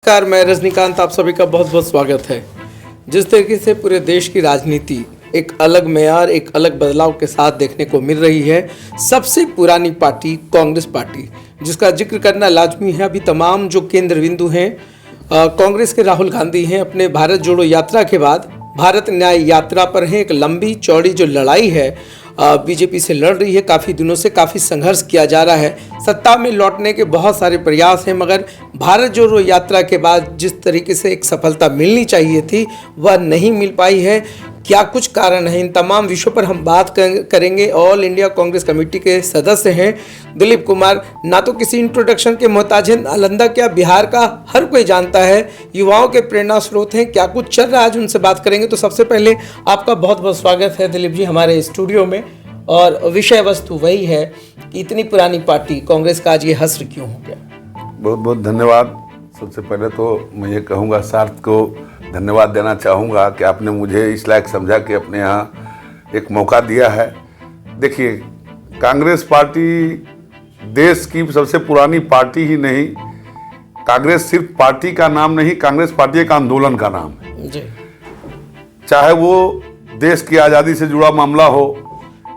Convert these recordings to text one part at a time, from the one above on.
नमस्कार, मैं रजनीकांत, आप सभी का बहुत बहुत स्वागत है। जिस तरीके से पूरे देश की राजनीति एक अलग मेयार, एक अलग बदलाव के साथ देखने को मिल रही है, सबसे पुरानी पार्टी कांग्रेस पार्टी, जिसका जिक्र करना लाजमी है। अभी तमाम जो केंद्र बिंदु हैं, कांग्रेस के राहुल गांधी हैं, अपने भारत जोड़ो यात्रा के बाद भारत न्याय यात्रा पर हैं। एक लंबी चौड़ी जो लड़ाई है बीजेपी से लड़ रही है, काफ़ी दिनों से काफ़ी संघर्ष किया जा रहा है। सत्ता में लौटने के बहुत सारे प्रयास हैं, मगर भारत जोड़ो यात्रा के बाद जिस तरीके से एक सफलता मिलनी चाहिए थी वह नहीं मिल पाई है। क्या कुछ कारण है, इन तमाम विषयों पर हम बात करेंगे। ऑल इंडिया कांग्रेस कमेटी के सदस्य हैं दिलीप कुमार, ना तो किसी इंट्रोडक्शन के मोहताज हैं। नालंदा क्या, बिहार का हर कोई जानता है, युवाओं के प्रेरणा स्रोत हैं। क्या कुछ चल रहा है, आज उनसे बात करेंगे। तो सबसे पहले आपका बहुत बहुत स्वागत है दिलीप जी हमारे स्टूडियो में। और विषय वस्तु वही है कि इतनी पुरानी पार्टी कांग्रेस का आज ये हश्र क्यों हो गया। बहुत बहुत धन्यवाद। सबसे पहले तो मैं ये कहूँगा, सार्थ को धन्यवाद देना चाहूँगा कि आपने मुझे इस लायक समझा कि अपने यहाँ एक मौका दिया है। देखिए, कांग्रेस पार्टी देश की सबसे पुरानी पार्टी ही नहीं, कांग्रेस सिर्फ पार्टी का नाम नहीं, कांग्रेस पार्टी एक आंदोलन का नाम है जी। चाहे वो देश की आज़ादी से जुड़ा मामला हो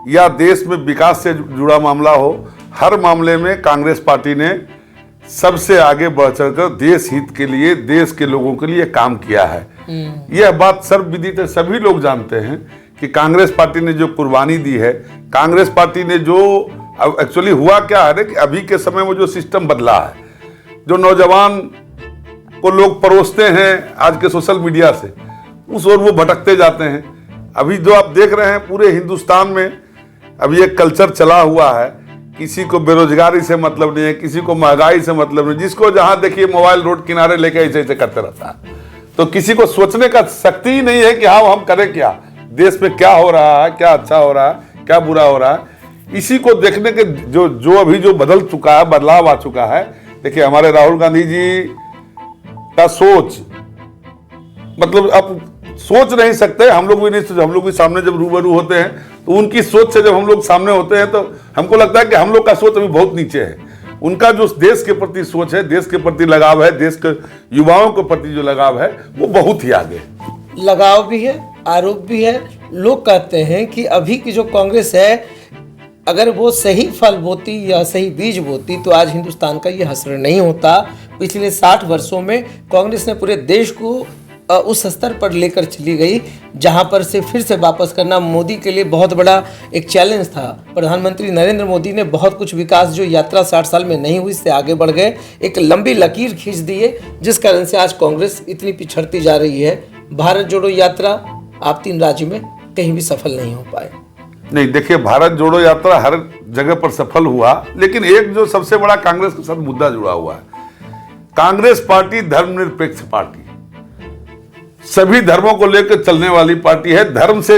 या देश में विकास से जुड़ा मामला हो, हर मामले में कांग्रेस पार्टी ने सबसे आगे बढ़ चढ़कर देश हित के लिए, देश के लोगों के लिए काम किया है। यह बात सर्वविदित है, सभी लोग जानते हैं कि कांग्रेस पार्टी ने जो कुर्बानी दी है, कांग्रेस पार्टी ने जो एक्चुअली हुआ क्या है कि अभी के समय में जो सिस्टम बदला है, जो नौजवान को लोग परोसते हैं आज के सोशल मीडिया से, उस ओर वो भटकते जाते हैं। अभी जो आप देख रहे हैं पूरे हिंदुस्तान में अभी एक कल्चर चला हुआ है, किसी को बेरोजगारी से मतलब नहीं है, किसी को महंगाई से मतलब नहीं, जिसको जहां देखिए मोबाइल रोड किनारे लेके ऐसे ऐसे करते रहता है। तो किसी को सोचने का शक्ति ही नहीं है कि हाँ हम करें क्या, देश में क्या हो रहा है, क्या अच्छा हो रहा है, क्या बुरा हो रहा है। इसी को देखने के जो अभी जो बदल चुका है, बदलाव आ चुका है। देखिए, हमारे राहुल गांधी जी का सोच, मतलब अब सोच नहीं सकते, हम लोग भी नहीं, हम लोग भी सामने जब रूबरू होते हैं तो उनकी सोच से जब हम लोग सामने होते हैं तो हमको लगता है कि हम लोग का सोच अभी बहुत नीचे है। उनका जो देश के प्रति सोच है, देश के प्रति लगाव है, देश के युवाओं के प्रति जो लगाव है, वो बहुत ही आगे है। लगाव भी है, आरोप भी है। लोग कहते हैं कि अभी की जो कांग्रेस है, अगर वो सही फल बोती या सही बीज बोती तो आज हिंदुस्तान का ये हश्र नहीं होता। पिछले 60 वर्षों में कांग्रेस ने पूरे देश को उस स्तर पर लेकर चली गई जहां पर से फिर से वापस करना मोदी के लिए बहुत बड़ा एक चैलेंज था। प्रधानमंत्री नरेंद्र मोदी ने बहुत कुछ विकास जो यात्रा 60 साल में नहीं हुई, इससे आगे बढ़ गए, एक लंबी लकीर खींच दी है, जिस कारण से आज कांग्रेस इतनी पिछड़ती जा रही है। भारत जोड़ो यात्रा आप 3 राज्यों में कहीं भी सफल नहीं हो पाए। नहीं, देखिए, भारत जोड़ो यात्रा हर जगह पर सफल हुआ, लेकिन एक जो सबसे बड़ा कांग्रेस के साथ मुद्दा जुड़ा हुआ है, कांग्रेस पार्टी धर्मनिरपेक्ष पार्टी, सभी धर्मों को लेकर चलने वाली पार्टी है। धर्म से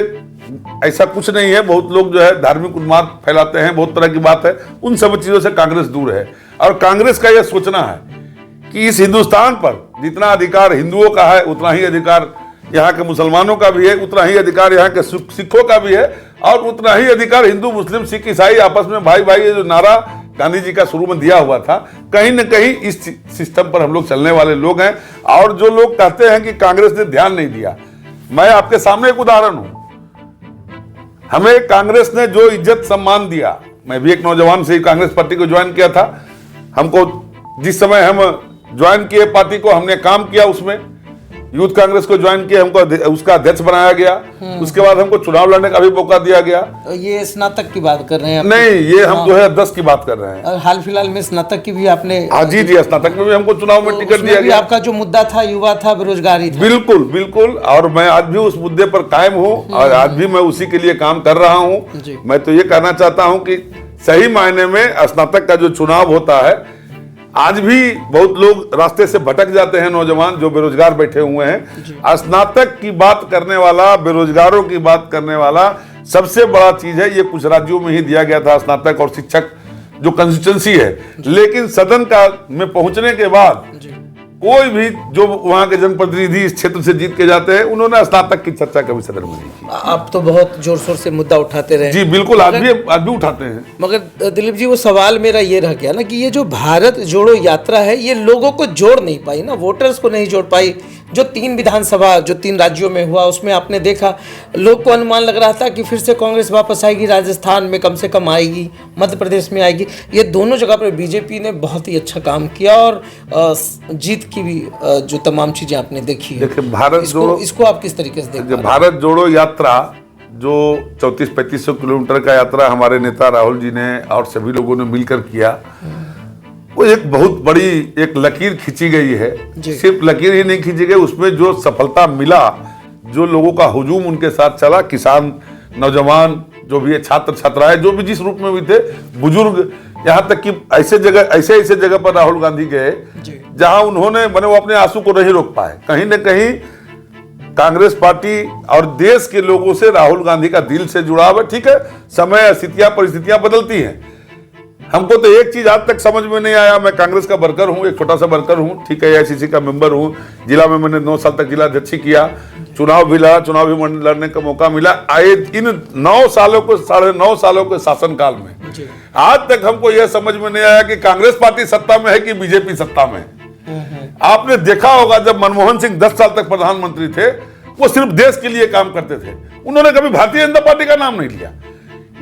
ऐसा कुछ नहीं है, बहुत लोग जो है धार्मिक उन्माद फैलाते हैं, बहुत तरह की बात है, उन सब चीजों से कांग्रेस दूर है। और कांग्रेस का यह सोचना है कि इस हिंदुस्तान पर जितना अधिकार हिंदुओं का है, उतना ही अधिकार यहाँ के मुसलमानों का भी है, उतना ही अधिकार यहाँ के सिखों का भी है, और उतना ही अधिकार हिंदू, मुस्लिम, सिख, ईसाई आपस में भाई भाई, ये जो नारा गांधी जी का शुरू में दिया हुआ था, कहीं न कहीं इस सिस्टम पर हम लोग चलने वाले लोग हैं। और जो लोग कहते हैं कि कांग्रेस ने ध्यान नहीं दिया, मैं आपके सामने एक उदाहरण हूं। हमें कांग्रेस ने जो इज्जत सम्मान दिया, मैं भी एक नौजवान से ही कांग्रेस पार्टी को ज्वाइन किया था। हमको जिस समय हम ज्वाइन किए पार्टी को, हमने काम किया, उसमें यूथ कांग्रेस को ज्वाइन किया, हमको उसका अध्यक्ष बनाया गया। उसके बाद हमको चुनाव लड़ने का भी मौका दिया गया। ये स्नातक की बात कर रहे हैं? नहीं, ये हम 2010 की बात कर रहे हैं। और हाल फिलहाल में स्नातक की भी आपने? हाँ जी, स्नातक में भी हमको चुनाव में टिकट दिया गया। आपका जो मुद्दा था युवा था, बेरोजगारी था। बिल्कुल बिल्कुल, और मैं आज भी उस मुद्दे पर कायम हूँ और आज भी मैं उसी के लिए काम कर रहा हूँ। मैं तो ये कहना चाहता हूँ कि सही मायने में स्नातक का जो चुनाव होता है, आज भी बहुत लोग रास्ते से भटक जाते हैं, नौजवान जो बेरोजगार बैठे हुए हैं। स्नातक की बात करने वाला, बेरोजगारों की बात करने वाला सबसे बड़ा चीज है। ये कुछ राज्यों में ही दिया गया था, स्नातक और शिक्षक जो कंस्टिट्यूंसी है, लेकिन सदन का में पहुंचने के बाद कोई भी जो वहां के जनप्रतिनिधि इस क्षेत्र से जीत के जाते हैं, उन्होंने स्नातक की चर्चा कभी सदन में नहीं की। आप तो बहुत जोर शोर से मुद्दा उठाते रहे। जी बिल्कुल, आज भी उठाते हैं। मगर दिलीप जी, वो सवाल मेरा ये रह गया ना कि ये जो भारत जोड़ो यात्रा है, ये लोगों को जोड़ नहीं पाई ना, वोटर्स को नहीं जोड़ पाई। जो 3 विधानसभा जो 3 राज्यों में हुआ, उसमें आपने देखा लोग को अनुमान लग रहा था कि फिर से कांग्रेस वापस आएगी, राजस्थान में कम से कम आएगी, मध्य प्रदेश में आएगी। ये दोनों जगह पर बीजेपी ने बहुत ही अच्छा काम किया और जीत की भी जो तमाम चीजें आपने देखी है। देखिए, भारत इसको आप किस तरीके से देखते हैं? भारत जोड़ो यात्रा जो 3400-3500 किलोमीटर का यात्रा हमारे नेता राहुल जी ने और सभी लोगों ने मिलकर किया, वो एक बहुत बड़ी एक लकीर खींची गई है। सिर्फ लकीर ही नहीं खींची गई, उसमें जो सफलता मिला, जो लोगों का हुजूम उनके साथ चला, किसान, नौजवान, जो भी छात्र छात्राएं, जो भी जिस रूप में भी थे, बुजुर्ग, यहाँ तक कि ऐसे जगह पर राहुल गांधी गए जहां उन्होंने वो अपने आंसू को नहीं रोक पाए। कहीं न कहीं कांग्रेस पार्टी और देश के लोगों से राहुल गांधी का दिल से जुड़ाव है। ठीक है, समय, स्थितियां, परिस्थितियां बदलती हैं। हमको तो एक चीज आज तक समझ में नहीं आया, मैं कांग्रेस का वर्कर हूं, एक छोटा सा वर्कर हूं, ठीक है, AICC का मेंबर हूं, जिला में मैंने 9 साल तक जिला अध्यक्ष किया, चुनाव भी लड़ा, चुनाव भी लड़ने का मौका मिला। आए इन 9 सालों को, 9.5 सालों के शासनकाल में आज तक हमको यह समझ में नहीं आया कि कांग्रेस पार्टी सत्ता में है कि बीजेपी सत्ता में है। आपने देखा होगा जब मनमोहन सिंह 10 साल तक प्रधानमंत्री थे, वो सिर्फ देश के लिए काम करते थे, उन्होंने कभी भारतीय जनता पार्टी का नाम नहीं लिया।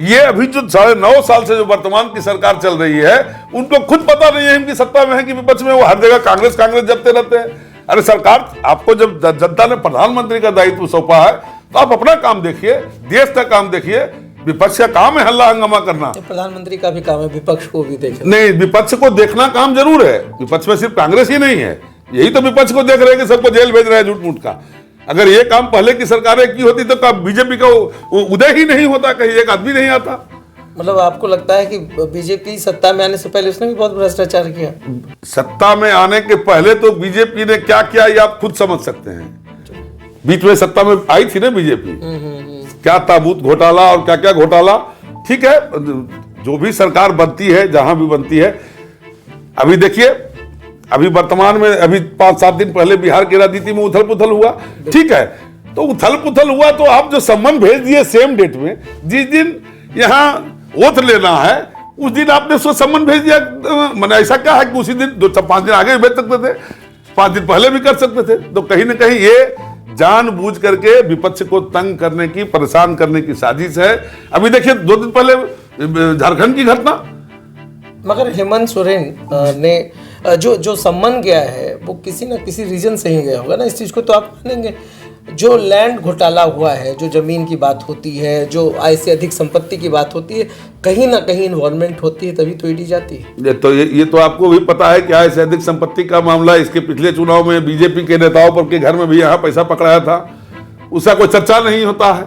ये अभी जो 9.5 साल से जो वर्तमान की सरकार चल रही है, उनको खुद पता नहीं है इनकी सत्ता में है कि विपक्ष में। वो हर जगह कांग्रेस जपते रहते हैं। अरे सरकार, आपको जब जनता ने प्रधानमंत्री का दायित्व सौंपा है, तो आप अपना काम देखिए, देश का काम देखिए। विपक्ष का काम है हल्ला हंगामा करना, प्रधानमंत्री का भी काम है विपक्ष को भी देखना। नहीं, विपक्ष को देखना काम जरूर है। विपक्ष में सिर्फ कांग्रेस ही नहीं है, यही तो विपक्ष को देख रहे हैं कि सबको जेल भेज रहे हैं झूठ मूठ का। अगर ये काम पहले की सरकारें की होती तो बीजेपी का उदय ही नहीं होता, कहीं एक आदमी नहीं आता। मतलब आपको लगता है कि बीजेपी सत्ता में आने से पहले उसने भी बहुत भ्रष्टाचार किया? सत्ता में आने के पहले तो बीजेपी ने क्या किया ये आप खुद समझ सकते हैं। बीच में सत्ता में आई थी ना बीजेपी, क्या ताबूत घोटाला और क्या क्या घोटाला। ठीक है, जो भी सरकार बनती है, जहां भी बनती है, अभी देखिए, अभी वर्तमान में अभी 5-7 दिन पहले बिहार की राजनीति में उथल पुथल हुआ। ठीक है, तो उथल पुथल हुआ तो आप जो सम्मन भेज दिए सेम डेट में, जिस दिन यहाँ ओथ लेना है उस दिन आपने उसको सम्मन भेज दिया। मैंने ऐसा क्या है कि उसी दिन 5 दिन आगे भेज सकते थे, 5 दिन पहले भी कर सकते थे। तो कहीं ना कहीं ये जानबूझ करके विपक्ष को तंग करने की, परेशान करने की साजिश है। अभी देखिए 2 दिन पहले झारखंड की घटना। मगर हेमंत सोरेन ने जो सम्मन गया है वो किसी न किसी रीजन से ही गया होगा ना, इस चीज को तो आप मानेंगे। जो लैंड घोटाला हुआ है, जो जमीन की बात होती है, जो आय से अधिक संपत्ति की बात होती है, कहीं ना कहीं इन्वॉल्वमेंट होती है, तभी तो ईडी जाती है। ये तो आपको भी पता है कि आय से अधिक संपत्ति का मामला इसके पिछले चुनाव में बीजेपी के नेताओं पर के घर में भी यहाँ पैसा पकड़ाया था, उसका कोई चर्चा नहीं होता है।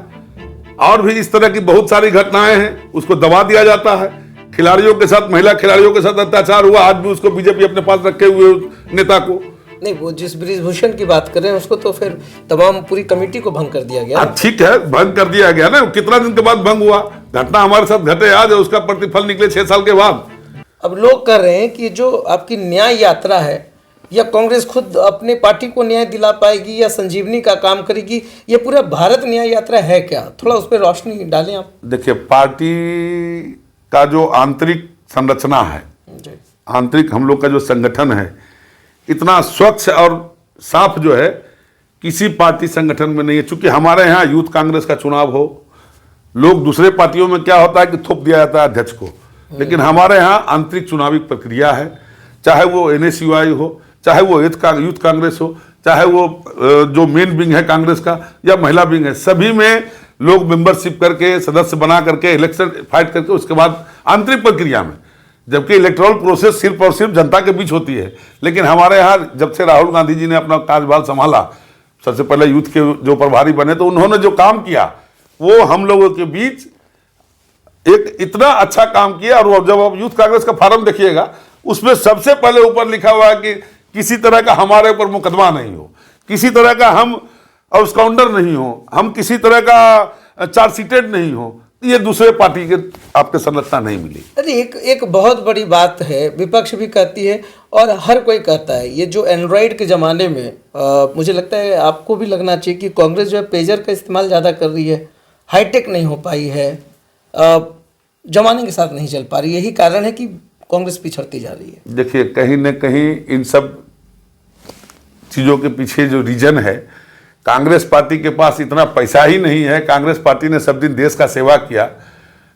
और भी इस तरह की बहुत सारी घटनाएं हैं, उसको दबा दिया जाता है। खिलाड़ियों के साथ, महिला खिलाड़ियों के साथ अत्याचार हुआ, आज भी उसको बीजेपी अपने पास रखे हुए नेता को नहीं, वो जिस बृजभूषण की बात कर रहे हैं उसको तो फिर तमाम पूरी कमेटी को भंग कर दिया गया। ठीक है, भंग कर दिया गया ना, कितना दिन के बाद भंग हुआ, घटना हमारे साथ घटे आज, उसका प्रतिफल निकले 6 साल के बाद। अब लोग कर रहे हैं कि जो आपकी न्याय यात्रा है, या कांग्रेस खुद अपने पार्टी को न्याय दिला पाएगी या संजीवनी का काम करेगी, ये पूरा भारत न्याय यात्रा है क्या? थोड़ा उस पर रोशनी डालें आप। देखिए, पार्टी का जो आंतरिक संरचना है, आंतरिक हम लोग का जो संगठन है, इतना स्वच्छ और साफ जो है किसी पार्टी संगठन में नहीं है। चूंकि हमारे यहाँ यूथ कांग्रेस का चुनाव हो, लोग दूसरे पार्टियों में क्या होता है कि थोप दिया जाता है अध्यक्ष को, लेकिन हमारे यहाँ आंतरिक चुनावी प्रक्रिया है। चाहे वो NSUI हो, चाहे वो यूथ कांग्रेस हो, चाहे वो जो मेन विंग है कांग्रेस का या महिला विंग है, सभी में लोग मेंबरशिप करके, सदस्य बना करके, इलेक्शन फाइट करके, उसके बाद आंतरिक प्रक्रिया में, जबकि इलेक्टोरल प्रोसेस सिर्फ और सिर्फ जनता के बीच होती है। लेकिन हमारे यहाँ जब से राहुल गांधी जी ने अपना कार्यभार संभाला, सबसे पहले यूथ के जो प्रभारी बने, तो उन्होंने जो काम किया वो हम लोगों के बीच एक इतना अच्छा काम किया। और जब आप यूथ कांग्रेस का फॉर्म देखिएगा, उसमें सबसे पहले ऊपर लिखा हुआ है कि किसी तरह का हमारे ऊपर मुकदमा नहीं हो, किसी तरह का हम आउटस्काउंडर नहीं हो, हम किसी तरह का चार्जशीटेड नहीं हो, ये दूसरे पार्टी के आपके संरचना नहीं मिली। अरे एक बहुत बड़ी बात है, विपक्ष भी कहती है और हर कोई कहता है, ये जो एंड्रॉयड के ज़माने में मुझे लगता है आपको भी लगना चाहिए कि कांग्रेस जो है पेजर का इस्तेमाल ज़्यादा कर रही है, हाईटेक नहीं हो पाई है, ज़माने के साथ नहीं चल पा रही। यही कारण है कि कांग्रेस पिछड़ती जा रही है। देखिए, कहीं न कहीं इन सब चीज़ों के पीछे जो रीजन है, कांग्रेस पार्टी के पास इतना पैसा ही नहीं है। कांग्रेस पार्टी ने सब दिन देश का सेवा किया।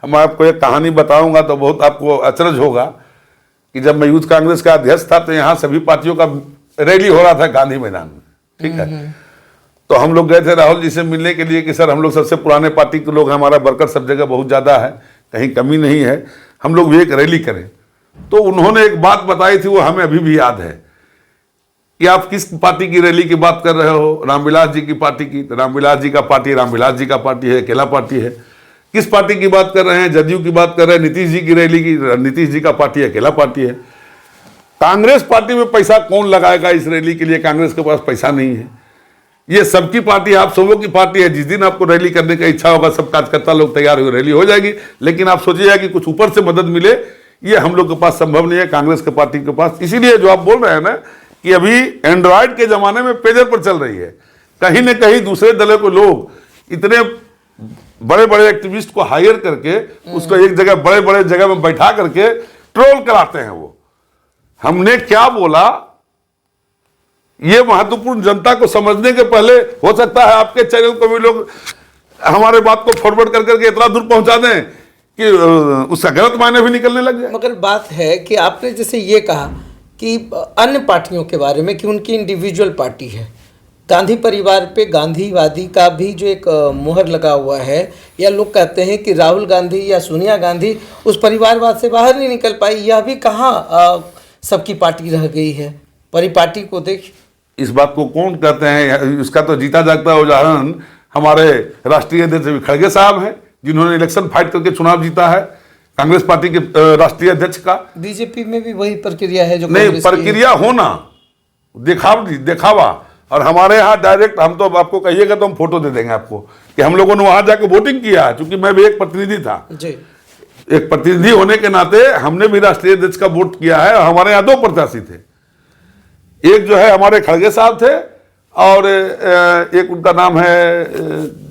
हम आपको एक कहानी बताऊंगा तो बहुत आपको अचरज होगा कि जब मैं यूथ कांग्रेस का अध्यक्ष था तो यहाँ सभी पार्टियों का रैली हो रहा था गांधी मैदान में, ठीक है। तो हम लोग गए थे राहुल जी से मिलने के लिए कि सर, हम लोग सबसे पुराने पार्टी के लोग, हमारा वर्कर सब जगह बहुत ज़्यादा है, कहीं कमी नहीं है, हम लोग भी एक रैली करें। तो उन्होंने एक बात बताई थी, वो हमें अभी भी याद है कि आप किस पार्टी की रैली की बात कर रहे हो? रामविलास जी की पार्टी की। तो रामविलास जी का पार्टी रामविलास जी का पार्टी है, अकेला पार्टी है। किस पार्टी की बात कर रहे हैं? जदयू की बात कर रहे हैं। नीतीश जी की रैली की, नीतीश जी का पार्टी अकेला पार्टी है। कांग्रेस पार्टी में पैसा कौन लगाएगा इस रैली के लिए? कांग्रेस के पास पैसा नहीं है। ये सबकी पार्टी, आप सबों की पार्टी है। जिस दिन आपको रैली करने का इच्छा होगा, सब कार्यकर्ता लोग तैयार हो, रैली हो जाएगी। लेकिन आप सोचिएगा कि कुछ ऊपर से मदद मिले, ये हम लोग के पास संभव नहीं है, कांग्रेस के पार्टी के पास। इसीलिए जो आप बोल रहे हैं ना कि अभी एंड्रॉयड के जमाने में पेजर पर चल रही है, कहीं न कहीं दूसरे दलों को लोग इतने बड़े बड़े एक्टिविस्ट को हायर करके उसको एक जगह, बड़े बड़े जगह में बैठा करके ट्रोल कराते हैं। वो हमने क्या बोला, ये महत्वपूर्ण जनता को समझने के पहले हो सकता है आपके चैनल को भी लोग हमारे बात को फॉरवर्ड कर करके इतना दूर पहुंचा दें कि उसका गलत मायने भी निकलने लग जाए। मगर बात है कि आपने जैसे ये कहा कि अन्य पार्टियों के बारे में कि उनकी इंडिविजुअल पार्टी है, गांधी परिवार पे गांधीवादी का भी जो एक मुहर लगा हुआ है, या लोग कहते हैं कि राहुल गांधी या सोनिया गांधी उस परिवारवाद से बाहर नहीं निकल पाई। यह भी कहाँ सबकी पार्टी रह गई है? परिपाटी को देख, इस बात को कौन कहते हैं? इसका तो जीता जागता उदाहरण हमारे राष्ट्रीय अध्यक्ष खड़गे साहब हैं, जिन्होंने इलेक्शन फाइट करके चुनाव जीता है, कांग्रेस पार्टी के राष्ट्रीय अध्यक्ष का। बीजेपी में भी वही प्रक्रिया है जो नहीं, प्रक्रिया होना, दिखावा। और हमारे यहाँ डायरेक्ट, हम तो आपको कहिएगा तो हम फोटो दे देंगे आपको कि हम लोगों ने वहां जाकर वोटिंग किया है। चूंकि मैं भी एक प्रतिनिधि था जी, एक प्रतिनिधि होने के नाते हमने भी राष्ट्रीय अध्यक्ष का वोट किया है। और हमारे यहाँ 2 प्रत्याशी थे, एक जो है हमारे खड़गे साहब थे और एक उनका नाम है,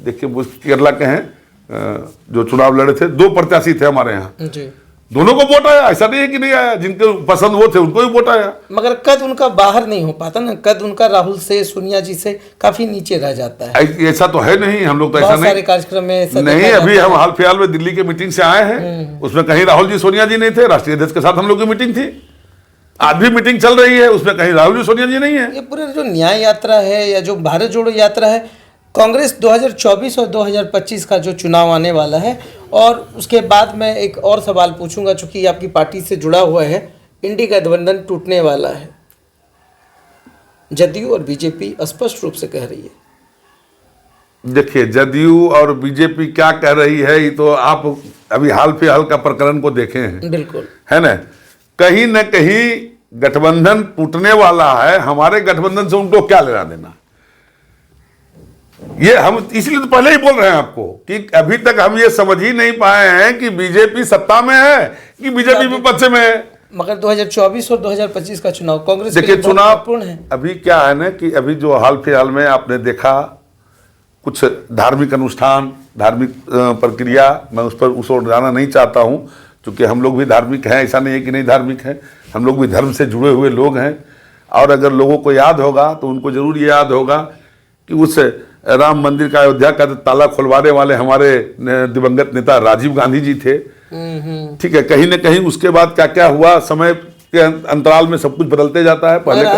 देखिए वो केरला के हैं, जो चुनाव लड़े थे। 2 प्रत्याशी थे हमारे यहाँ जी। दोनों को वोट आया, ऐसा नहीं है कि नहीं आया। जिनके पसंद वो थे उनको ही वोट आया। मगर कद उनका बाहर नहीं हो पाता ना, कद उनका राहुल से, सोनिया जी से काफी नीचे रह जाता है। ऐसा तो है नहीं, हम लोग तो ऐसा बहुत नहीं, सारे कार्यक्रम में ऐसा नहीं। देखा अभी जाता हम है। हाल फिलहाल में दिल्ली के मीटिंग से आए हैं, उसमें कहीं राहुल जी सोनिया जी नहीं थे। राष्ट्रीय अध्यक्ष के साथ हम लोग की मीटिंग थी, आज भी मीटिंग चल रही है, उसमें कहीं राहुल जी सोनिया जी नहीं है। ये पूरा जो न्याय यात्रा है या जो भारत जोड़ो यात्रा है, कांग्रेस 2024 और 2025 का जो चुनाव आने वाला है, और उसके बाद मैं एक और सवाल पूछूंगा, चूंकि आपकी पार्टी से जुड़ा हुआ है। इंडी गठबंधन टूटने वाला है, जदयू और बीजेपी स्पष्ट रूप से कह रही है। देखिए, जदयू और बीजेपी क्या कह रही है, ये तो आप अभी हाल फिलहाल का प्रकरण को देखे हैं, बिल्कुल है ना। कहीं न कहीं गठबंधन टूटने वाला है, हमारे गठबंधन से उनको क्या लेना देना। ये हम इसलिए तो पहले ही बोल रहे हैं आपको कि अभी तक हम ये समझ ही नहीं पाए हैं कि बीजेपी सत्ता में है कि बीजेपी विपक्ष में है। मगर 2024 और 2025 का चुनाव कांग्रेस देखिए, चुनाव है। अभी क्या है ना कि अभी जो हाल फिलहाल में आपने देखा कुछ धार्मिक अनुष्ठान, धार्मिक प्रक्रिया, मैं उस ओर जाना नहीं चाहता हूं, क्योंकि हम लोग भी धार्मिक हैं, ऐसा नहीं है कि नहीं धार्मिक हैं। हम लोग भी धर्म से जुड़े हुए लोग हैं। और अगर लोगों को याद होगा तो उनको जरूर ये याद होगा कि उस राम मंदिर का अयोध्या का ताला खुलवाने वाले हमारे दिवंगत नेता राजीव गांधी जी थे, ठीक है। कहीं न कहीं उसके बाद क्या क्या हुआ, समय के अंतराल में सब कुछ बदलते जाता है। पहले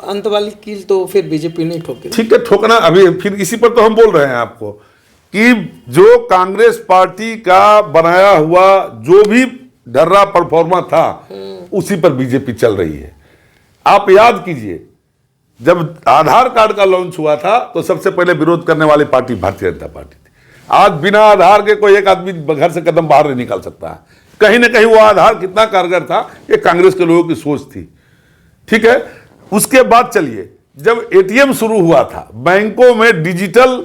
अंत वाली कील तो फिर बीजेपी नहीं ठोकी, ठीक है, ठोकना अभी फिर इसी पर तो हम बोल रहे हैं आपको कि जो कांग्रेस पार्टी का बनाया हुआ जो भी डर्रा परफॉर्मा था, उसी पर बीजेपी चल रही है। आप याद कीजिए, जब आधार कार्ड का लॉन्च हुआ था तो सबसे पहले विरोध करने वाली पार्टी भारतीय जनता पार्टी थी। आज बिना आधार के कोई एक आदमी घर से कदम बाहर नहीं निकाल सकता है। कहीं ना कहीं वो आधार कितना कारगर था, ये कांग्रेस के लोगों की सोच थी, ठीक है। उसके बाद चलिए, जब एटीएम शुरू हुआ था, बैंकों में डिजिटल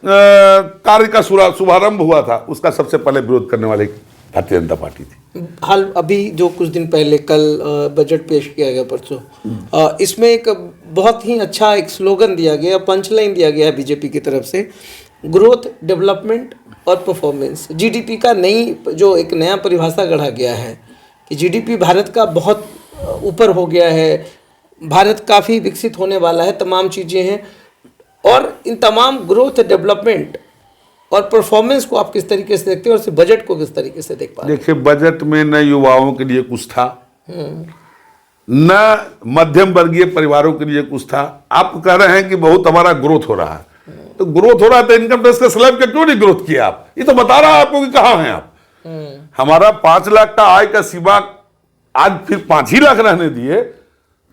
कार्य का शुभारंभ हुआ था, उसका सबसे पहले विरोध करने वाले भारतीय जनता पार्टी थी। हाल अभी जो कुछ दिन पहले कल बजट पेश किया गया परसों, इसमें एक बहुत ही अच्छा एक स्लोगन दिया गया, पंचलाइन दिया गया है बीजेपी की तरफ से, ग्रोथ, डेवलपमेंट और परफॉर्मेंस। जीडीपी का जो एक नया परिभाषा गढ़ा गया है कि जीडीपी भारत का बहुत ऊपर हो गया है, भारत काफ़ी विकसित होने वाला है, तमाम चीज़ें हैं, और इन तमाम ग्रोथ, डेवलपमेंट और परफॉर्मेंस को आप किस तरीके से देखते हैं, और बजट को किस तरीके से देख पा रहे हैं? देखिए, बजट में न युवाओं के लिए कुछ था, न मध्यम वर्गीय परिवारों के लिए कुछ था। आप कह रहे हैं कि बहुत हमारा ग्रोथ हो रहा है, तो ग्रोथ हो रहा है तो इनकम टैक्स का स्लैब का क्यों नहीं ग्रोथ किया आप? ये तो बता रहा है आपको कि कहाँ हैं आप। हमारा 5 लाख का आय का सीमा आज फिर 5 ही लाख रहने दिए,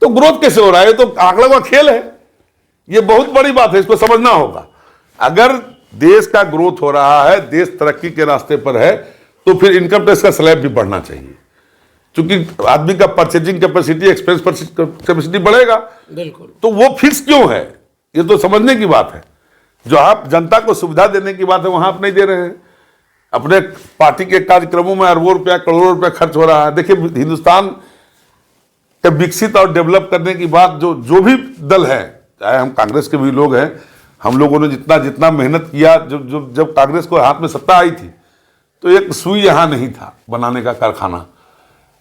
तो ग्रोथ कैसे हो रहा है? ये तो आंकड़ों का खेल है। ये बहुत बड़ी बात है, इसको समझना होगा। अगर देश का ग्रोथ हो रहा है, देश तरक्की के रास्ते पर है, तो फिर इनकम टैक्स का स्लैब भी बढ़ना चाहिए, क्योंकि आदमी का परचेजिंग कैपेसिटी, एक्सपेंस कैपेसिटी बढ़ेगा। बिल्कुल। तो वो फिक्स क्यों है, ये तो समझने की बात है। जो आप जनता को सुविधा देने की बात है, वहां आप नहीं दे रहे हैं। अपने पार्टी के कार्यक्रमों में अरबों रुपया, करोड़ों रुपया खर्च हो रहा है। देखिए, हिंदुस्तान के विकसित और डेवलप करने की बात जो भी दल है, चाहे हम कांग्रेस के भी लोग हैं, हम लोगों ने जितना मेहनत किया, जब कांग्रेस को हाथ में सत्ता आई थी, तो एक सुई यहां नहीं था बनाने का कारखाना।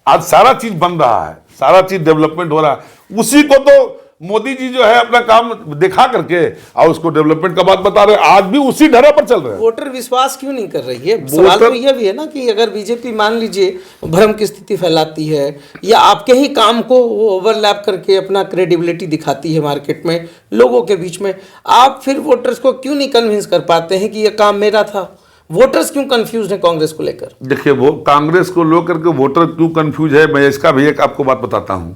आज सारा चीज बन रहा है, सारा चीज डेवलपमेंट हो रहा है। उसी को तो मोदी जी जो है अपना काम दिखा करके और उसको डेवलपमेंट का बात बता रहे हैं। आज भी उसी ढर्रे पर चल रहे हैं। वोटर विश्वास क्यों नहीं कर रही है? सवाल तो यह भी है ना कि अगर बीजेपी मान लीजिए भ्रम की स्थिति फैलाती है, या आपके ही काम को वो ओवरलैप करके अपना क्रेडिबिलिटी दिखाती है मार्केट में, लोगों के बीच में, आप फिर वोटर्स को क्यों नहीं कन्विंस कर पाते हैं कि यह काम मेरा था? वोटर्स क्यों कंफ्यूज है कांग्रेस को लेकर? देखिए, वो कांग्रेस को लेकर के वोटर क्यों कंफ्यूज है, मैं इसका भी एक आपको बात बताता हूं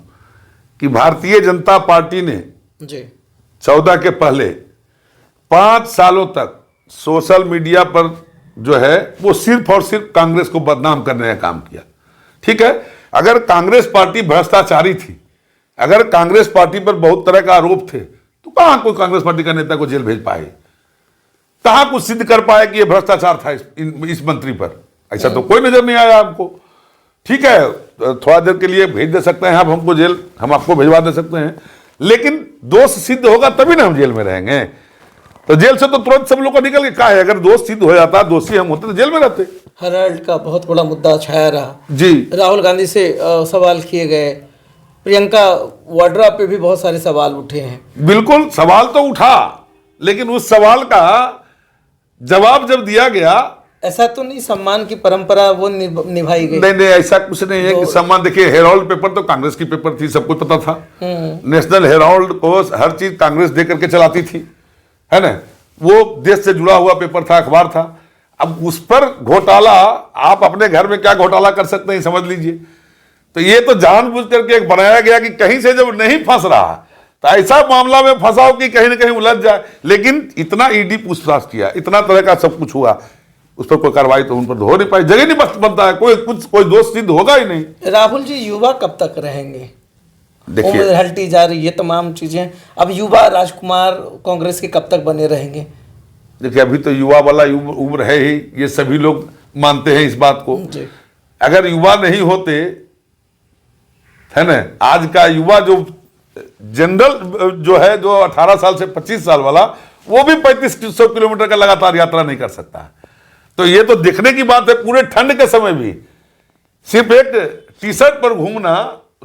कि भारतीय जनता पार्टी ने जी 14 के पहले 5 सालों तक सोशल मीडिया पर जो है वो सिर्फ और सिर्फ कांग्रेस को बदनाम करने का काम किया। ठीक है, अगर कांग्रेस पार्टी भ्रष्टाचारी थी, अगर कांग्रेस पार्टी पर बहुत तरह का आरोप थे, तो कहां कोई कांग्रेस पार्टी का नेता को जेल भेज पाए? कहां कुछ सिद्ध कर पाए कि यह भ्रष्टाचार था इस मंत्री पर? ऐसा तो कोई नजर नहीं आया आपको। ठीक है, थोड़ा देर के लिए भेज दे सकते हैं आप हमको जेल, हम आपको भिजवा दे सकते हैं, लेकिन दोष सिद्ध होगा तभी ना हम जेल में रहेंगे। तो जेल से तो तुरंत सब लोग को निकल के कहा है, अगर दोष सिद्ध हो जाता, दोषी हम होते तो जेल में रहते। हेराल्ड का बहुत बड़ा मुद्दा छाया रहा जी। राहुल गांधी से सवाल किए गए, प्रियंका वाड्रा पे भी बहुत सारे सवाल उठे हैं। बिल्कुल, सवाल तो उठा, लेकिन उस सवाल का जवाब जब दिया गया, ऐसा तो नहीं सम्मान की परंपरा वो निभाई गई? नहीं, ऐसा कुछ नहीं है कि सम्मान। देखिए, हेराल्ड पेपर तो कांग्रेस की पेपर थी, सबको पता था। नेशनल हेराल्ड को हर चीज कांग्रेस दे करके चलाती थी, है ना। वो देश से जुड़ा हुआ पेपर था, अखबार था। अब उस पर घोटाला, आप अपने घर में क्या घोटाला कर सकते हैं, समझ लीजिए। तो ये तो जानबूझ करके एक बनाया गया कि कहीं से जब नहीं फंस रहा तो ऐसा मामला में फंसाओ कि कहीं ना कहीं उलझ जाए। लेकिन इतना ईडी पूछताछ किया, इतना तरह का सब कुछ हुआ, उस पर कोई कार्रवाई तो उन पर हो नहीं पाई, जगह नहीं बनता है, कोई दोष सिद्ध होगा ही नहीं। राहुल जी, युवा कब तक रहेंगे? देखिए, उम्र हल्टी जा रही है, तमाम चीजें। अब युवा राजकुमार कांग्रेस के कब तक बने रहेंगे? देखिए, अभी तो युवा वाला उम्र है ही, ये सभी लोग मानते हैं इस बात को। अगर युवा नहीं होते, है ना, आज का युवा जो जनरल जो है, जो 18 साल से 25 साल वाला, वो भी 3500 किलोमीटर का लगातार यात्रा नहीं कर सकता। तो ये तो देखने की बात है, पूरे ठंड के समय भी सिर्फ एक टी शर्ट पर घूमना,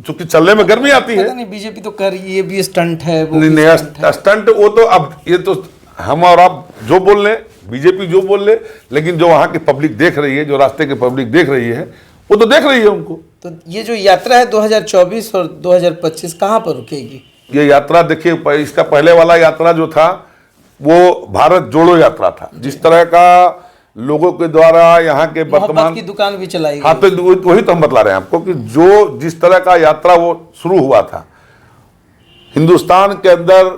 चूंकि चलने में गर्मी आती है। नहीं, बीजेपी तो कर रही है, ये भी स्टंट है, वो नहीं, स्टंट वो तो अब ये तो हम और आप जो बोल लें, बीजेपी जो बोल ले, लेकिन जो वहां की पब्लिक देख रही है, जो रास्ते की पब्लिक देख रही है, वो तो देख रही है उनको। तो ये जो यात्रा है 2024 और 2025 कहाँ पर रुकेगी? ये यात्रा देखिए, इसका पहले वाला यात्रा जो था वो भारत जोड़ो यात्रा था। जिस तरह का लोगों के द्वारा यहाँ के वर्तमान की दुकान भी चलाई हाँ, तो वही तो हम बतला रहे हैं आपको कि जो जिस तरह का यात्रा वो शुरू हुआ था, हिंदुस्तान के अंदर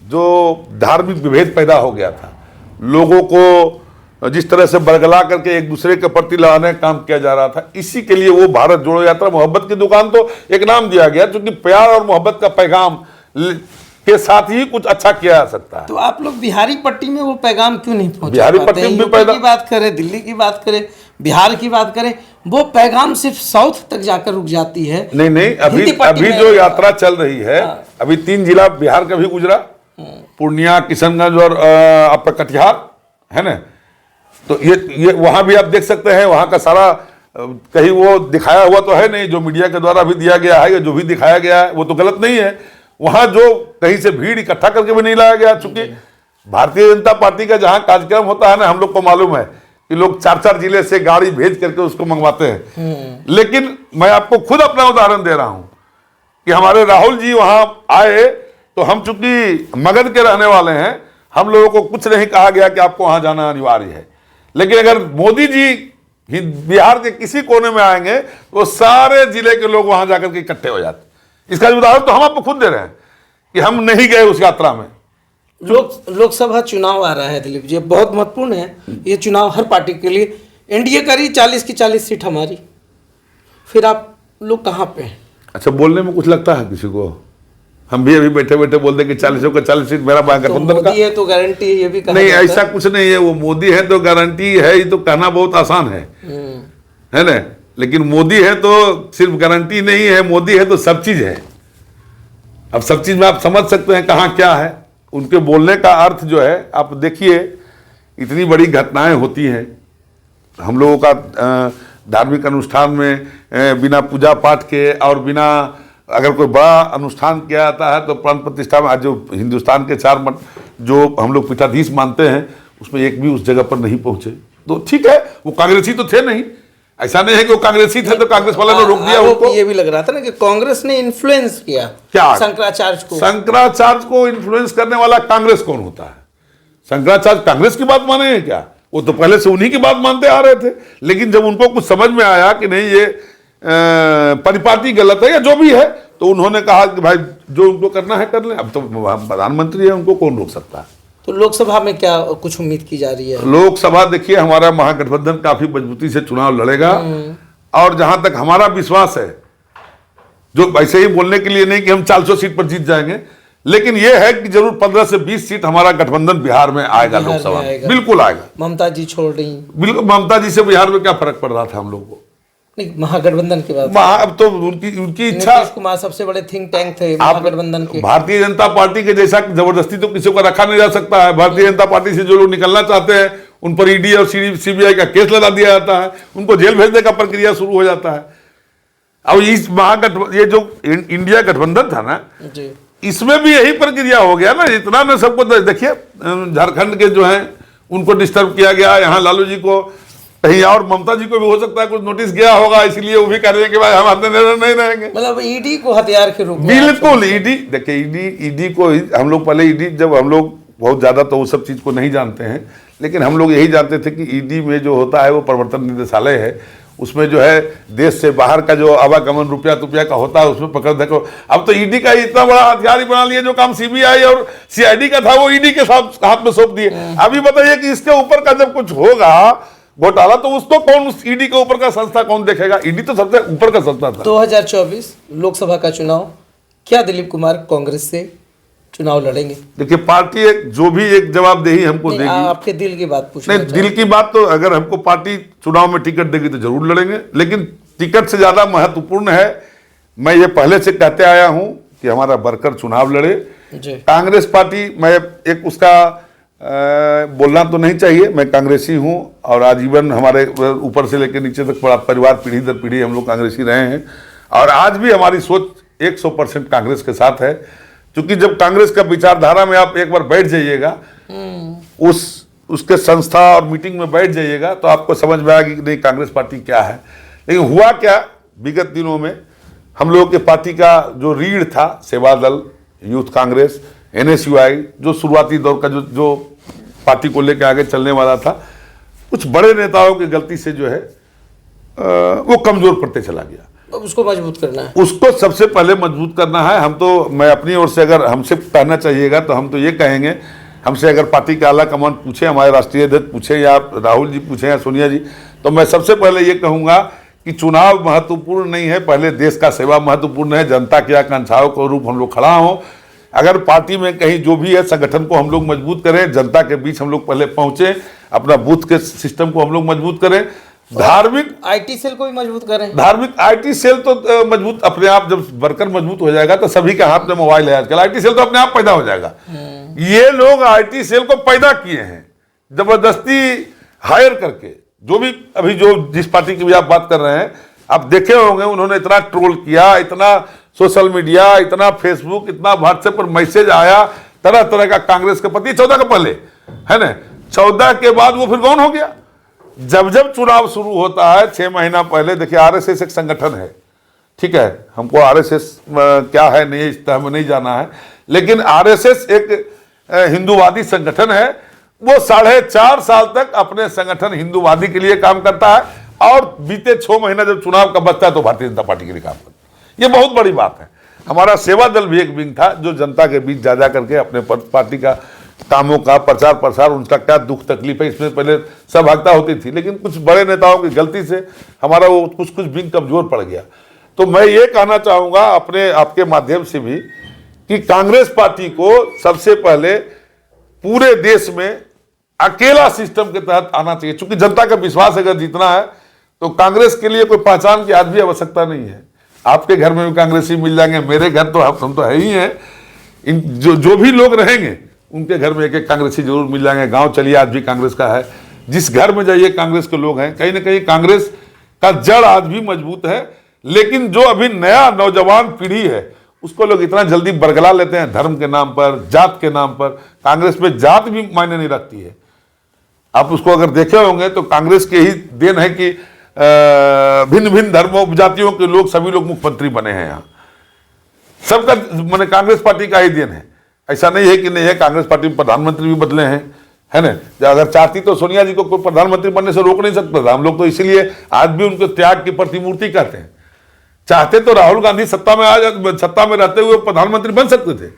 जो धार्मिक विभेद पैदा हो गया था, लोगों को जिस तरह से बरगला करके एक दूसरे के प्रति लाने का काम किया जा रहा था, इसी के लिए वो भारत जोड़ो यात्रा, मोहब्बत की दुकान तो एक नाम दिया गया, क्योंकि प्यार और मोहब्बत का पैगाम के साथ ही कुछ अच्छा किया जा सकता है। तो आप लोग बिहारी पट्टी में वो पैगाम क्यों नहीं पहुंचा बिहारी पाते पट्टी हैं? में यूपी की बात करें, दिल्ली की बात करें, बिहार की बात करें, वो पैगाम सिर्फ साउथ तक जाकर रुक जाती है। नहीं, हिंदी पट्टी अभी में- जो यात्रा चल रही है, अभी 3 जिला बिहार का भी गुजरा, पूर्णिया, किशनगंज और आपका कटिहार है ना। तो ये वहां भी आप देख सकते हैं, वहां का सारा कहीं वो दिखाया हुआ तो है नहीं, जो मीडिया के द्वारा भी दिया गया है या जो भी दिखाया गया है वो तो गलत नहीं है। वहां जो कहीं से भीड़ इकट्ठा करके भी नहीं लाया गया, चूंकि भारतीय जनता पार्टी का जहां कार्यक्रम होता है ना, हम लोग को मालूम है कि लोग 4-4 जिले से गाड़ी भेज करके उसको मंगवाते हैं। लेकिन मैं आपको खुद अपना उदाहरण दे रहा हूं कि हमारे राहुल जी वहां आए तो हम चूंकि मगध के रहने वाले हैं, हम लोगों को कुछ नहीं कहा गया कि आपको वहां जाना अनिवार्य है। लेकिन अगर मोदी जी बिहार के किसी कोने में आएंगे तो सारे जिले के लोग वहां जाकर के इकट्ठे हो जाते। इसका उदाहरण तो हम आपको खुद दे रहे हैं कि हम नहीं गए उस यात्रा में। लोकसभा चुनाव आ रहा है दिलीप जी, बहुत महत्वपूर्ण है ये चुनाव हर पार्टी के लिए। एनडीए करी 40 की 40 सीट हमारी, फिर आप लोग कहाँ पे हैं? अच्छा, बोलने में कुछ लगता है किसी को? हम भी अभी बैठे बैठे बोल दें कि 40 का 40 सीट मेरा तो गठबंधन का मोदी है तो गारंटी है, ये भी कहा नहीं, जाता ऐसा कुछ नहीं है। वो मोदी है तो गारंटी है, ये तो कहना बहुत आसान है ना। लेकिन मोदी है तो सिर्फ गारंटी नहीं है, मोदी है तो सब चीज है। अब सब चीज में आप समझ सकते हैं कहाँ क्या है। उनके बोलने का अर्थ जो है, आप देखिए, इतनी बड़ी घटनाएं होती हैं हम लोगों का धार्मिक अनुष्ठान में बिना पूजा पाठ के और बिना अगर कोई बड़ा अनुष्ठान किया जाता है तो प्राण प्रतिष्ठा में, आज जो हिंदुस्तान के 4 मठ जो हम लोग पीठाधीश मानते हैं, उसमें एक भी उस जगह पर नहीं पहुंचे। तो ठीक है, वो कांग्रेसी तो थे नहीं, ऐसा नहीं है कि वो कांग्रेसी थे तो कांग्रेस वाले ने रोक दिया उनको। ये भी लग रहा था ना कि कांग्रेस ने इन्फ्लुएंस किया क्या शंकराचार्य को। शंकराचार्य को इन्फ्लुएंस करने वाला कांग्रेस कौन होता है? शंकराचार्य कांग्रेस की बात माने हैं क्या? वो तो पहले से उन्हीं की बात मानते आ रहे थे। लेकिन जब उनको कुछ समझ में आया कि नहीं, ये परिपाटी गलत है या जो भी है, तो उन्होंने कहा कि भाई जो उनको करना है कर लें। अब तो प्रधानमंत्री है, उनको कौन रोक सकता है? तो लोकसभा में क्या कुछ उम्मीद की जा रही है? लोकसभा देखिए, हमारा महागठबंधन काफी मजबूती से चुनाव लड़ेगा। और जहां तक हमारा विश्वास है, जो ऐसे ही बोलने के लिए नहीं कि हम 400 सीट पर जीत जाएंगे, लेकिन यह है कि जरूर 15 से 20 सीट हमारा गठबंधन बिहार में आएगा। लोकसभा में बिल्कुल आएगा। ममता जी छोड़ रही, बिल्कुल। ममता जी से बिहार में क्या फर्क पड़ रहा था हम लोग को? नहीं, महागठबंधन की बात। अब तो उनकी इच्छा। नीतीश कुमार सबसे बड़े थिंक टैंक थे महागठबंधन के। भारतीय जनता पार्टी के जैसा जबरदस्ती तो किसी को रखा नहीं जा सकता है। भारतीय जनता पार्टी से जो लोग निकलना चाहते हैं, उन पर ईडी और सीबीआई का केस लगा दिया जाता है, उनको जेल भेजने का प्रक्रिया शुरू हो जाता है। अब इस महागठबंधन, ये जो इंडिया गठबंधन था ना जी, इसमें भी यही प्रक्रिया हो गया ना। इतना ना सबको देखिए, झारखंड के जो हैं उनको डिस्टर्ब किया गया, यहाँ लालू जी को कहीं और, ममता जी को भी हो सकता है कुछ नोटिस गया होगा, इसलिए वो भी कह रहे हैं कि भाई हम अपने निर्णय नहीं रहेंगे। मतलब ईडी को हथियार के रूप में। बिल्कुल। ईडी देखिए, ईडी को हम लोग पहले, ईडी जब हम लोग बहुत ज्यादा तो वो सब चीज को नहीं जानते हैं, लेकिन हम लोग यही जानते थे कि ईडी में जो होता है वो प्रवर्तन निदेशालय है। उसमें जो है देश से बाहर का जो आवागमन रुपया तुपया का होता है, उसमें पकड़ देखो। अब तो ईडी का इतना बड़ा हथियार ही बना लिया, जो काम सीबीआई और सीआईडी का था वो ईडी के साथ हाथ में सौंप दिए। अभी बताइए कि इसके ऊपर का जब कुछ होगा घोटाला, तो उसको कौन, उस ईडी के ऊपर का संस्था कौन देखेगा? ईडी तो सबसे ऊपर का संस्था था। 2024 लोकसभा का चुनाव, क्या दिलीप कुमार कांग्रेस से चुनाव लड़ेंगे? देखिए, पार्टी जो भी एक जवाबदेही हमको देगी। आपके दिल की बात पूछना नहीं, दिल की बात तो अगर हमको पार्टी चुनाव में टिकट देगी तो जरूर लड़ेंगे, लेकिन टिकट से ज्यादा महत्वपूर्ण है, मैं ये पहले से कहते आया हूं कि हमारा वर्कर चुनाव लड़े। कांग्रेस पार्टी, मैं एक उसका बोलना तो नहीं चाहिए, मैं कांग्रेसी हूं और आजीवन हमारे ऊपर से लेकर नीचे तक बड़ा परिवार, पीढ़ी दर पीढ़ी हम लोग कांग्रेसी रहे हैं। और आज भी हमारी सोच 100% कांग्रेस के साथ है। क्योंकि जब कांग्रेस का विचारधारा में आप एक बार बैठ जाइएगा, उसके संस्था और मीटिंग में बैठ जाइएगा, तो आपको समझ में आएगी कि नहीं कांग्रेस पार्टी क्या है। लेकिन हुआ क्या, विगत दिनों में हम लोगों के पार्टी का जो रीढ़ था, सेवा दल, यूथ कांग्रेस, NSUI, जो शुरुआती दौर का जो पार्टी को लेकर आगे चलने वाला था, कुछ बड़े नेताओं की गलती से जो है वो कमजोर पड़ते चला गया। उसको मजबूत करना है, उसको सबसे पहले मजबूत करना है। हम तो, मैं अपनी ओर से अगर हमसे कहना चाहिएगा तो हम तो ये कहेंगे, हमसे अगर पार्टी के आला कमान पूछे, हमारे राष्ट्रीय अध्यक्ष पूछे या राहुल जी पूछे या सोनिया जी, तो मैं सबसे पहले ये कहूँगा कि चुनाव महत्वपूर्ण नहीं है, पहले देश का सेवा महत्वपूर्ण है। जनता की आकांक्षाओं के रूप हम लोग खड़ा हों, अगर पार्टी में कहीं जो भी है संगठन को हम लोग मजबूत करें, जनता के बीच हम लोग पहले पहुंचे, अपना बूथ के सिस्टम को हम लोग मजबूत करें, धार्मिक आईटी सेल को भी मजबूत करें। धार्मिक आईटी सेल तो मजबूत अपने आप, जब वर्कर मजबूत हो जाएगा तो सभी के हाथ में मोबाइल है आजकल, आईटी सेल तो अपने आप पैदा हो जाएगा। ये लोग आईटी सेल को पैदा किए हैं जबरदस्ती हायर करके। जो भी अभी जो जिस पार्टी की भी आप बात कर रहे हैं, आप देखे होंगे उन्होंने इतना ट्रोल किया, इतना सोशल मीडिया, इतना फेसबुक, इतना व्हाट्सएप पर मैसेज आया तरह तरह का कांग्रेस के प्रति। 14 के पहले है ना, 14 के बाद वो फिर कौन हो गया। जब जब चुनाव शुरू होता है 6 महीना पहले, देखिए आरएसएस एक संगठन है, ठीक है, हमको आरएसएस क्या है नहीं इस तरह में नहीं जाना है, लेकिन आरएसएस एक हिंदूवादी संगठन है। वो 4.5 साल तक अपने संगठन हिंदूवादी के लिए काम करता है और बीते 6 महीना जब चुनाव का बचता है तो भारतीय जनता पार्टी के लिए काम करता है। ये बहुत बड़ी बात है। हमारा सेवा दल भी एक विंग था जो जनता के बीच जा करके अपने पार्टी का कामों का प्रचार प्रसार, उनका क्या दुख तकलीफ है, इसमें पहले सहभागिता होती थी, लेकिन कुछ बड़े नेताओं की गलती से हमारा वो कुछ विंग कमजोर पड़ गया। तो मैं ये कहना चाहूँगा अपने आपके माध्यम से भी कि कांग्रेस पार्टी को सबसे पहले पूरे देश में अकेला सिस्टम के तहत आना चाहिए, क्योंकि जनता का विश्वास अगर जीतना है तो कांग्रेस के लिए कोई पहचान की आज भी आवश्यकता नहीं है। आपके घर में भी कांग्रेसी मिल जाएंगे, मेरे घर तो हम तो है ही हैं, इन जो भी लोग रहेंगे उनके घर में एक एक कांग्रेसी जरूर मिल जाएंगे। गांव चलिए आज भी कांग्रेस का है, जिस घर में जाइए कांग्रेस के लोग हैं। कहीं ना कहीं कांग्रेस का जड़ आज भी मजबूत है, लेकिन जो अभी नया नौजवान पीढ़ी है उसको लोग इतना जल्दी बरगला लेते हैं धर्म के नाम पर, जात के नाम पर। कांग्रेस में जात भी मायने नहीं रखती है। आप उसको अगर देखे होंगे तो कांग्रेस के ही देन है कि भिन्न भिन्न धर्मों जातियों के लोग सभी लोग मुख्यमंत्री बने हैं यहाँ, सबका मैंने कांग्रेस पार्टी का ही देन है। ऐसा नहीं है कि नहीं है, कांग्रेस पार्टी में प्रधानमंत्री भी बदले हैं, है ना। अगर चाहती तो सोनिया जी को कोई प्रधानमंत्री बनने से रोक नहीं सकता था। हम लोग तो इसीलिए आज भी उनको त्याग की प्रतिमूर्ति कहते हैं। चाहते तो राहुल गांधी सत्ता में रहते हुए प्रधानमंत्री बन सकते थे,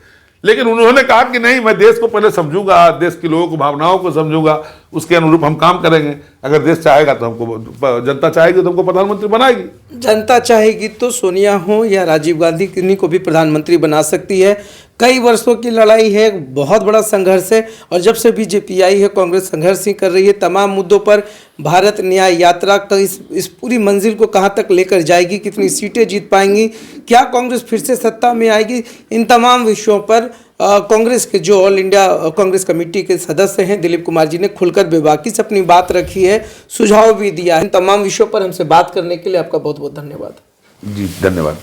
लेकिन उन्होंने कहा कि नहीं, मैं देश को पहले समझूंगा, देश के लोगों को भावनाओं को समझूंगा, उसके अनुरूप हम काम करेंगे। अगर देश चाहेगा तो हमको, जनता चाहेगी तो हमको प्रधानमंत्री बनाएगी। जनता चाहेगी तो सोनिया हो या राजीव गांधी, किन्हीं को भी प्रधानमंत्री बना सकती है। कई वर्षों की लड़ाई है, बहुत बड़ा संघर्ष है, और जब से बीजेपी आई है कांग्रेस संघर्ष ही कर रही है। तमाम मुद्दों पर भारत न्याय यात्रा का इस पूरी मंजिल को कहां तक लेकर जाएगी, कितनी सीटें जीत पाएंगी, क्या कांग्रेस फिर से सत्ता में आएगी, इन तमाम विषयों पर कांग्रेस के जो ऑल इंडिया कांग्रेस कमेटी के सदस्य हैं दिलीप कुमार जी ने खुलकर बेबाकी से अपनी बात रखी है, सुझाव भी दिया है। इन तमाम विषयों पर हमसे बात करने के लिए आपका बहुत बहुत धन्यवाद। जी धन्यवाद।